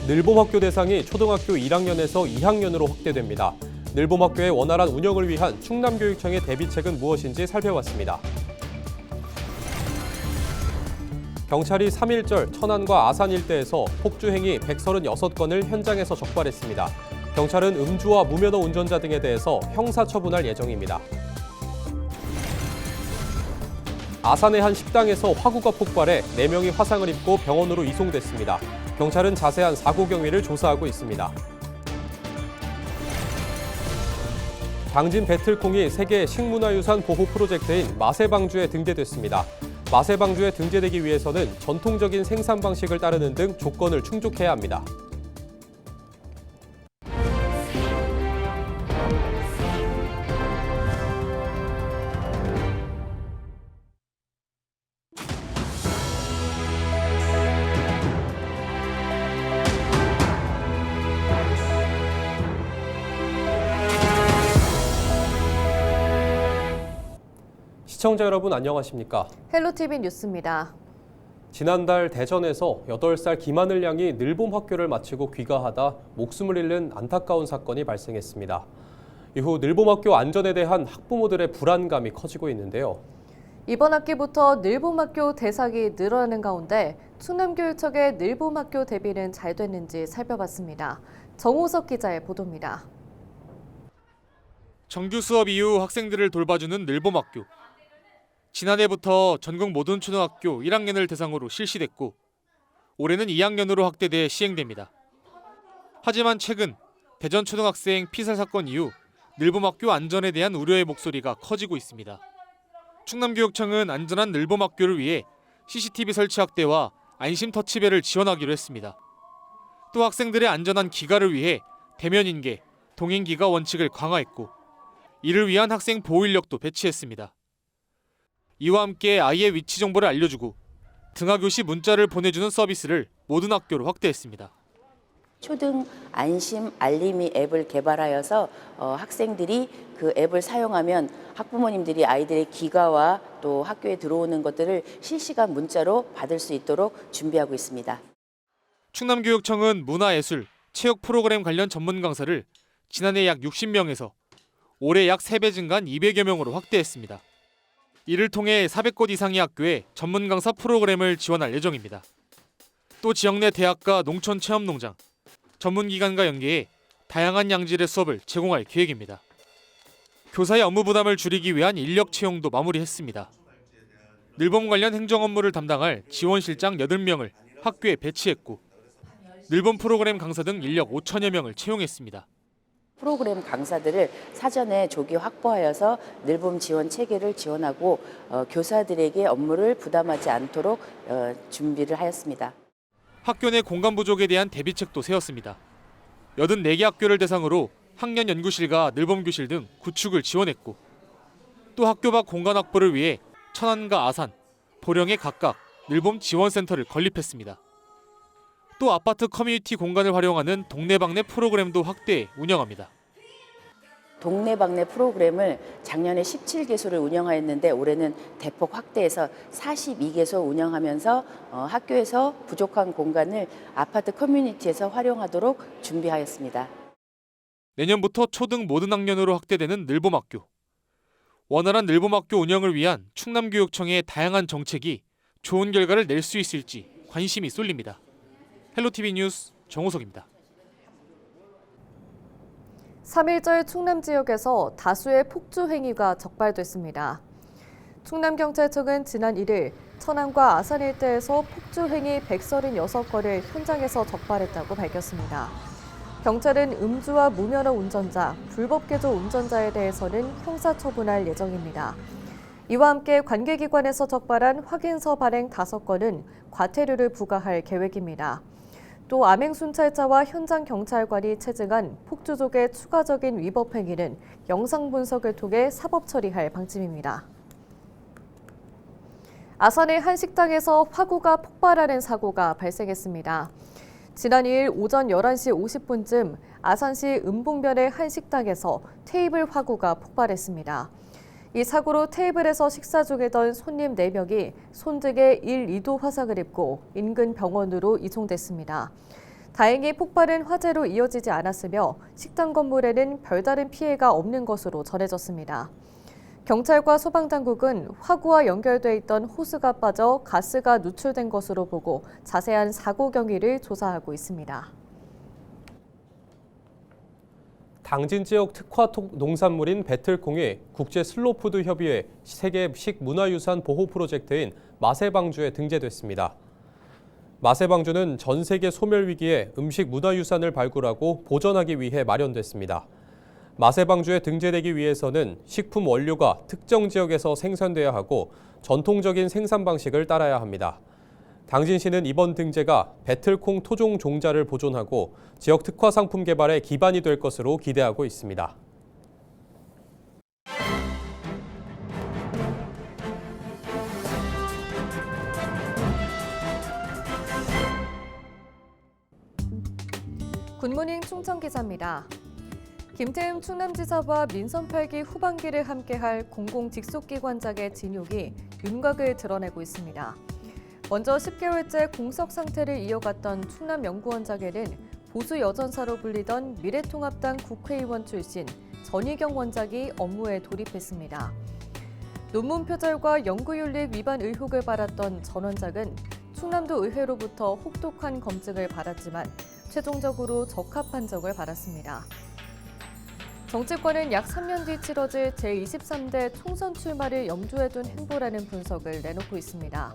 늘봄학교 대상이 초등학교 1학년에서 2학년으로 확대됩니다. 늘봄학교의 원활한 운영을 위한 충남교육청의 대비책은 무엇인지 살펴봤습니다. 경찰이 3.1절 천안과 아산 일대에서 폭주 행위 136건을 현장에서 적발했습니다. 경찰은 음주와 무면허 운전자 등에 대해서 형사처분할 예정입니다. 아산의 한 식당에서 화구가 폭발해 4명이 화상을 입고 병원으로 이송됐습니다. 경찰은 자세한 사고 경위를 조사하고 있습니다. 당진 배틀콩이 세계 식문화유산 보호 프로젝트인 마세방주에 등재됐습니다. 마세방주에 등재되기 위해서는 전통적인 생산 방식을 따르는 등 조건을 충족해야 합니다. 시청자 여러분 안녕하십니까? 헬로티비 뉴스입니다. 지난달 대전에서 8살 김하늘 양이 늘봄학교를 마치고 귀가하다 목숨을 잃는 안타까운 사건이 발생했습니다. 이후 늘봄학교 안전에 대한 학부모들의 불안감이 커지고 있는데요. 이번 학기부터 늘봄학교 대상이 늘어나는 가운데 충남교육청의 늘봄학교 대비는 잘 됐는지 살펴봤습니다. 정호석 기자의 보도입니다. 정규 수업 이후 학생들을 돌봐주는 늘봄학교. 지난해부터 전국 모든 초등학교 1학년을 대상으로 실시됐고 올해는 2학년으로 확대돼 시행됩니다. 하지만 최근 대전 초등학생 피살 사건 이후 늘봄학교 안전에 대한 우려의 목소리가 커지고 있습니다. 충남교육청은 안전한 늘봄학교를 위해 CCTV 설치 확대와 안심 터치벨을 지원하기로 했습니다. 또 학생들의 안전한 귀가를 위해 대면 인계, 동행 귀가 원칙을 강화했고 이를 위한 학생 보호 인력도 배치했습니다. 이와 함께 아이의 위치 정보를 알려주고 등하교시 문자를 보내주는 서비스를 모든 학교로 확대했습니다. 초등 안심 알림이 앱을 개발하여서 학생들이 그 앱을 사용하면 학부모님들이 아이들의 귀가와 또 학교에 들어오는 것들을 실시간 문자로 받을 수 있도록 준비하고 있습니다. 충남교육청은 문화예술, 체육 프로그램 관련 전문 강사를 지난해 약 60명에서 올해 약 3배 증가한 200여 명으로 확대했습니다. 이를 통해 400곳 이상의 학교에 전문 강사 프로그램을 지원할 예정입니다. 또 지역 내 대학과 농촌 체험농장, 전문기관과 연계해 다양한 양질의 수업을 제공할 계획입니다. 교사의 업무 부담을 줄이기 위한 인력 채용도 마무리했습니다. 늘봄 관련 행정 업무를 담당할 지원실장 8명을 학교에 배치했고 늘봄 프로그램 강사 등 인력 5천여 명을 채용했습니다. 프로그램 강사들을 사전에 조기 확보하여서 늘봄 지원 체계를 지원하고 교사들에게 업무를 부담하지 않도록 준비를 하였습니다. 학교 내 공간 부족에 대한 대비책도 세웠습니다. 84개 학교를 대상으로 학년 연구실과 늘봄교실 등 구축을 지원했고 또 학교 밖 공간 확보를 위해 천안과 아산, 보령에 각각 늘봄 지원센터를 건립했습니다. 또 아파트 커뮤니티 공간을 활용하는 동네방네 프로그램도 확대해 운영합니다. 동네방네 프로그램을 작년에 17개소를 운영하였는데 올해는 대폭 확대해서 42개소 운영하면서 학교에서 부족한 공간을 아파트 커뮤니티에서 활용하도록 준비하였습니다. 내년부터 초등 모든 학년으로 확대되는 늘봄학교. 원활한 늘봄학교 운영을 위한 충남교육청의 다양한 정책이 좋은 결과를 낼 수 있을지 관심이 쏠립니다. 헬로티비 뉴스 정호석입니다. 3.1절 충남 지역에서 다수의 폭주 행위가 적발됐습니다. 충남경찰청은 지난 1일 천안과 아산 일대에서 폭주 행위 136건을 현장에서 적발했다고 밝혔습니다. 경찰은 음주와 무면허 운전자, 불법 개조 운전자에 대해서는 형사처분할 예정입니다. 이와 함께 관계기관에서 적발한 확인서 발행 5건은 과태료를 부과할 계획입니다. 또 암행순찰자와 현장 경찰관이 체증한 폭주족의 추가적인 위법 행위는 영상 분석을 통해 사법 처리할 방침입니다. 아산의 한 식당에서 화구가 폭발하는 사고가 발생했습니다. 지난 2일 오전 11시 50분쯤 아산시 은봉면의 한 식당에서 테이블 화구가 폭발했습니다. 이 사고로 테이블에서 식사 중이던 손님 4명이 손 등에 1, 2도 화상을 입고 인근 병원으로 이송됐습니다. 다행히 폭발은 화재로 이어지지 않았으며 식당 건물에는 별다른 피해가 없는 것으로 전해졌습니다. 경찰과 소방당국은 화구와 연결돼 있던 호스가 빠져 가스가 누출된 것으로 보고 자세한 사고 경위를 조사하고 있습니다. 당진 지역 특화 농산물인 배틀콩이 국제 슬로푸드 협의회 세계 식문화유산 보호 프로젝트인 마세방주에 등재됐습니다. 마세방주는 전 세계 소멸 위기에 음식 문화유산을 발굴하고 보존하기 위해 마련됐습니다. 마세방주에 등재되기 위해서는 식품 원료가 특정 지역에서 생산돼야 하고 전통적인 생산 방식을 따라야 합니다. 당진시는 이번 등재가 배틀콩 토종 종자를 보존하고 지역 특화 상품 개발에 기반이 될 것으로 기대하고 있습니다. 굿모닝 충청 기사입니다. 김태흠 충남지사와 민선 8기 후반기를 함께할 공공직속기관장의 진육이 윤곽을 드러내고 있습니다. 먼저 10개월째 공석 상태를 이어갔던 충남연구원장에는 보수 여전사로 불리던 미래통합당 국회의원 출신 전희경 원장이 업무에 돌입했습니다. 논문 표절과 연구윤리 위반 의혹을 받았던 전 원장은 충남도 의회로부터 혹독한 검증을 받았지만 최종적으로 적합 판정을 받았습니다. 정치권은 약 3년 뒤 치러질 제23대 총선 출마를 염두에 둔 행보라는 분석을 내놓고 있습니다.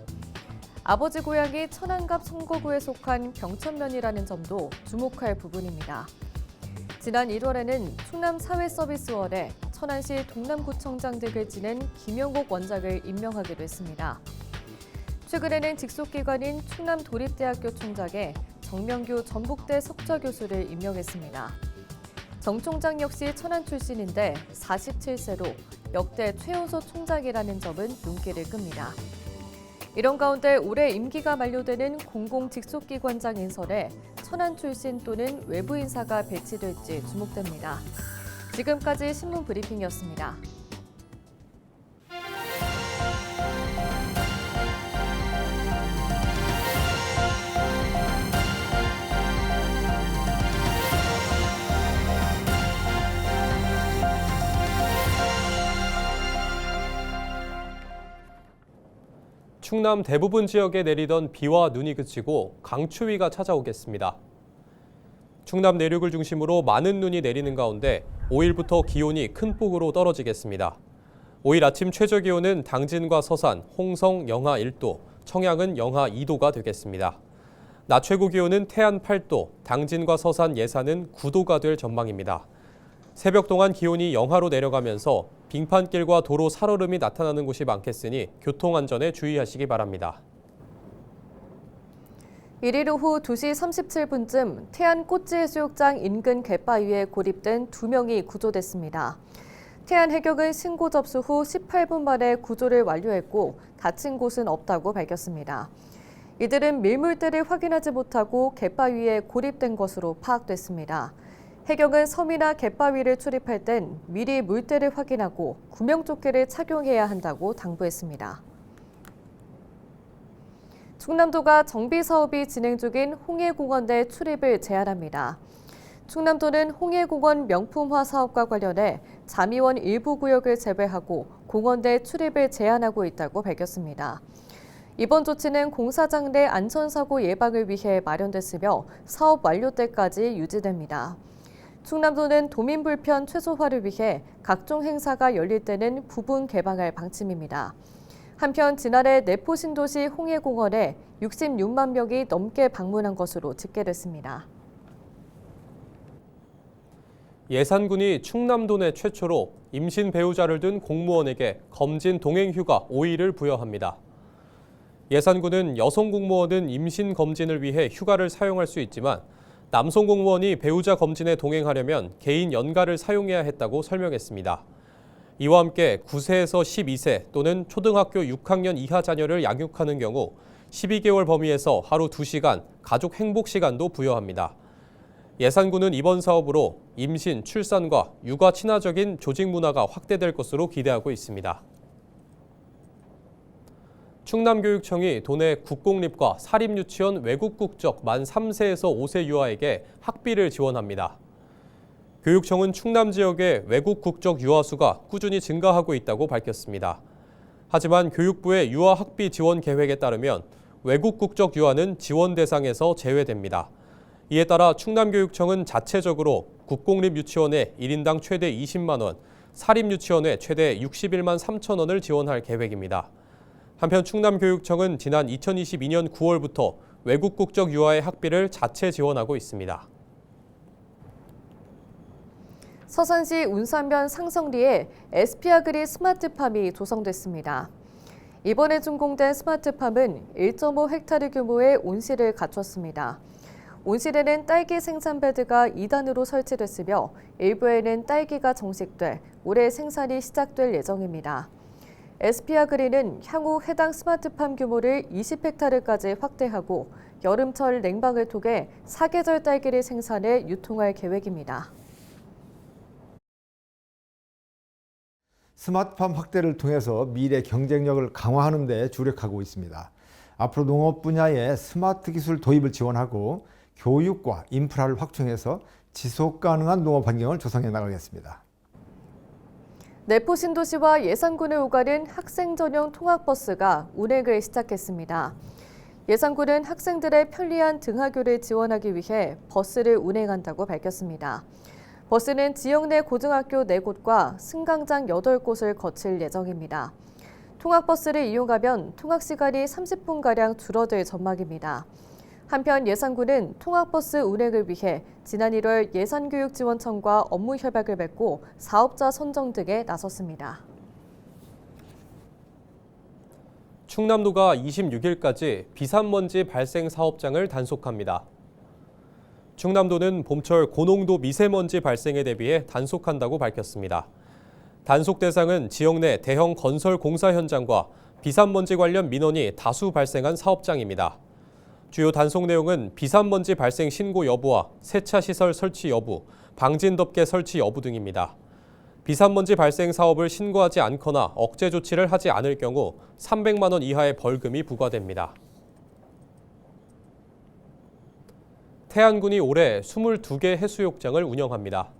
아버지 고향이 천안갑 선거구에 속한 병천면이라는 점도 주목할 부분입니다. 지난 1월에는 충남사회서비스원에 천안시 동남구청장 등을 지낸 김영국 원장을 임명하기도 했습니다. 최근에는 직속기관인 충남도립대학교 총장에 정명규 전북대 석좌교수를 임명했습니다. 정 총장 역시 천안 출신인데 47세로 역대 최연소 총장이라는 점은 눈길을 끕니다. 이런 가운데 올해 임기가 만료되는 공공직속기관장 인선에 천안 출신 또는 외부 인사가 배치될지 주목됩니다. 지금까지 신문 브리핑이었습니다. 충남 대부분 지역에 내리던 비와 눈이 그치고 강추위가 찾아오겠습니다. 충남 내륙을 중심으로 많은 눈이 내리는 가운데 5일부터 기온이 큰 폭으로 떨어지겠습니다. 5일 아침 최저 기온은 당진과 서산, 홍성 영하 1도, 청양은 영하 2도가 되겠습니다. 낮 최고 기온은 태안 8도, 당진과 서산, 예산은 9도가 될 전망입니다. 새벽 동안 기온이 영하로 내려가면서 빙판길과 도로 살얼음이 나타나는 곳이 많겠으니 교통안전에 주의하시기 바랍니다. 1일 오후 2시 37분쯤 태안 꽃지해수욕장 인근 갯바위에 고립된 2명이 구조됐습니다. 태안해경은 신고 접수 후 18분 만에 구조를 완료했고 다친 곳은 없다고 밝혔습니다. 이들은 밀물대를 확인하지 못하고 갯바위에 고립된 것으로 파악됐습니다. 해경은 섬이나 갯바위를 출입할 땐 미리 물때를 확인하고 구명조끼를 착용해야 한다고 당부했습니다. 충남도가 정비사업이 진행 중인 홍해공원 내 출입을 제한합니다. 충남도는 홍해공원 명품화 사업과 관련해 잠이원 일부 구역을 제외하고 공원 내 출입을 제한하고 있다고 밝혔습니다. 이번 조치는 공사장 내 안전사고 예방을 위해 마련됐으며 사업 완료 때까지 유지됩니다. 충남도는 도민 불편 최소화를 위해 각종 행사가 열릴 때는 부분 개방할 방침입니다. 한편 지난해 내포 신도시 홍해공원에 66만 명이 넘게 방문한 것으로 집계됐습니다. 예산군이 충남도 내 최초로 임신 배우자를 둔 공무원에게 검진 동행휴가 5일을 부여합니다. 예산군은 여성 공무원은 임신 검진을 위해 휴가를 사용할 수 있지만 남성 공무원이 배우자 검진에 동행하려면 개인 연가를 사용해야 했다고 설명했습니다. 이와 함께 9세에서 12세 또는 초등학교 6학년 이하 자녀를 양육하는 경우 12개월 범위에서 하루 2시간 가족 행복 시간도 부여합니다. 예산군은 이번 사업으로 임신, 출산과 육아 친화적인 조직 문화가 확대될 것으로 기대하고 있습니다. 충남교육청이 도내 국공립과 사립유치원 외국 국적 만 3세에서 5세 유아에게 학비를 지원합니다. 교육청은 충남 지역의 외국 국적 유아 수가 꾸준히 증가하고 있다고 밝혔습니다. 하지만 교육부의 유아 학비 지원 계획에 따르면 외국 국적 유아는 지원 대상에서 제외됩니다. 이에 따라 충남교육청은 자체적으로 국공립 유치원에 1인당 최대 20만 원, 사립유치원에 최대 61만 3천 원을 지원할 계획입니다. 한편 충남교육청은 지난 2022년 9월부터 외국 국적 유아의 학비를 자체 지원하고 있습니다. 서산시 운산면 상성리에 에스피아그리 스마트팜이 조성됐습니다. 이번에 준공된 스마트팜은 1.5헥타르 규모의 온실을 갖췄습니다. 온실에는 딸기 생산 베드가 2단으로 설치됐으며 일부에는 딸기가 정식돼 올해 생산이 시작될 예정입니다. 에스피아그리는 향후 해당 스마트팜 규모를 20헥타르까지 확대하고 여름철 냉방을 통해 사계절 딸기를 생산해 유통할 계획입니다. 스마트팜 확대를 통해서 미래 경쟁력을 강화하는 데 주력하고 있습니다. 앞으로 농업 분야에 스마트 기술 도입을 지원하고 교육과 인프라를 확충해서 지속 가능한 농업 환경을 조성해 나가겠습니다. 내포 신도시와 예산군을 오가는 학생 전용 통학버스가 운행을 시작했습니다. 예산군은 학생들의 편리한 등하교를 지원하기 위해 버스를 운행한다고 밝혔습니다. 버스는 지역 내 고등학교 4곳과 승강장 8곳을 거칠 예정입니다. 통학버스를 이용하면 통학시간이 30분가량 줄어들 전망입니다. 한편 예산군은 통학버스 운행을 위해 지난 1월 예산교육지원청과 업무 협약을 맺고 사업자 선정 등에 나섰습니다. 충남도가 26일까지 비산먼지 발생 사업장을 단속합니다. 충남도는 봄철 고농도 미세먼지 발생에 대비해 단속한다고 밝혔습니다. 단속 대상은 지역 내 대형 건설 공사 현장과 비산먼지 관련 민원이 다수 발생한 사업장입니다. 주요 단속 내용은 비산먼지 발생 신고 여부와 세차시설 설치 여부, 방진덮개 설치 여부 등입니다. 비산먼지 발생 사업을 신고하지 않거나 억제 조치를 하지 않을 경우 300만 원 이하의 벌금이 부과됩니다. 태안군이 올해 22개 해수욕장을 운영합니다.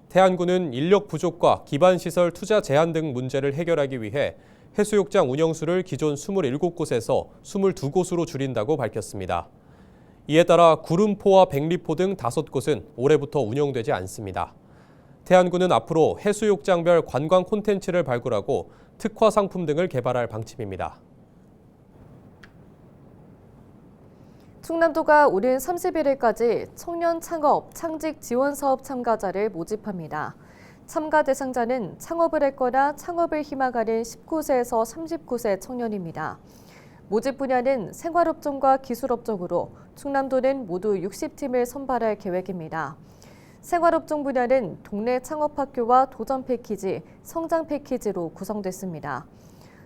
태안군은 인력 부족과 기반시설 투자 제한 등 문제를 해결하기 위해 해수욕장 운영수를 기존 27곳에서 22곳으로 줄인다고 밝혔습니다. 이에 따라 구름포와 백리포 등 5곳은 올해부터 운영되지 않습니다. 태안군은 앞으로 해수욕장별 관광 콘텐츠를 발굴하고 특화 상품 등을 개발할 방침입니다. 충남도가 오는 31일까지 청년 창업, 창직 지원 사업 참가자를 모집합니다. 참가 대상자는 창업을 했거나 창업을 희망하는 19세에서 39세 청년입니다. 모집 분야는 생활업종과 기술업종으로 충남도는 모두 60팀을 선발할 계획입니다. 생활업종 분야는 동네 창업학교와 도전 패키지, 성장 패키지로 구성됐습니다.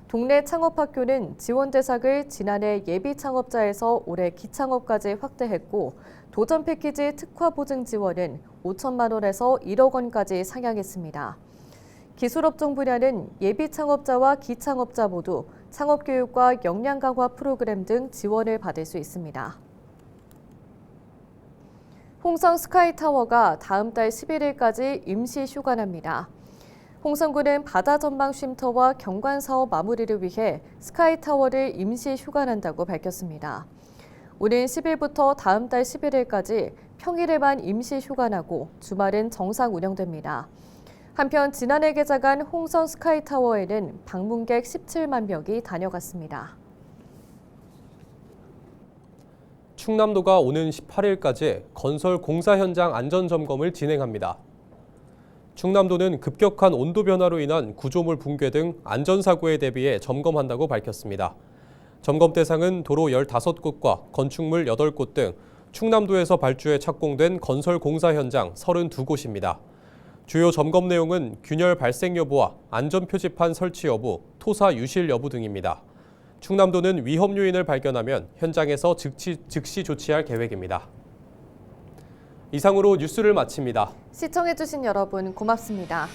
동네 창업학교는 지원 대상을 지난해 예비 창업자에서 올해 기창업까지 확대했고 도전 패키지 특화 보증 지원은 5천만 원에서 1억 원까지 상향했습니다. 기술업종 분야는 예비 창업자와 기창업자 모두 창업교육과 역량 강화 프로그램 등 지원을 받을 수 있습니다. 홍성 스카이타워가 다음 달 11일까지 임시 휴관합니다. 홍성군은 바다 전망 쉼터와 경관 사업 마무리를 위해 스카이타워를 임시 휴관한다고 밝혔습니다. 오는 10일부터 다음 달 11일까지 평일에만 임시 휴관하고 주말은 정상 운영됩니다. 한편 지난해 개장한 홍성 스카이타워에는 방문객 17만 명이 다녀갔습니다. 충남도가 오는 18일까지 건설 공사 현장 안전점검을 진행합니다. 충남도는 급격한 온도 변화로 인한 구조물 붕괴 등 안전사고에 대비해 점검한다고 밝혔습니다. 점검 대상은 도로 15곳과 건축물 8곳 등 충남도에서 발주해 착공된 건설 공사 현장 32곳입니다. 주요 점검 내용은 균열 발생 여부와 안전표지판 설치 여부, 토사 유실 여부 등입니다. 충남도는 위험 요인을 발견하면 현장에서 즉시 조치할 계획입니다. 이상으로 뉴스를 마칩니다. 시청해주신 여러분 고맙습니다.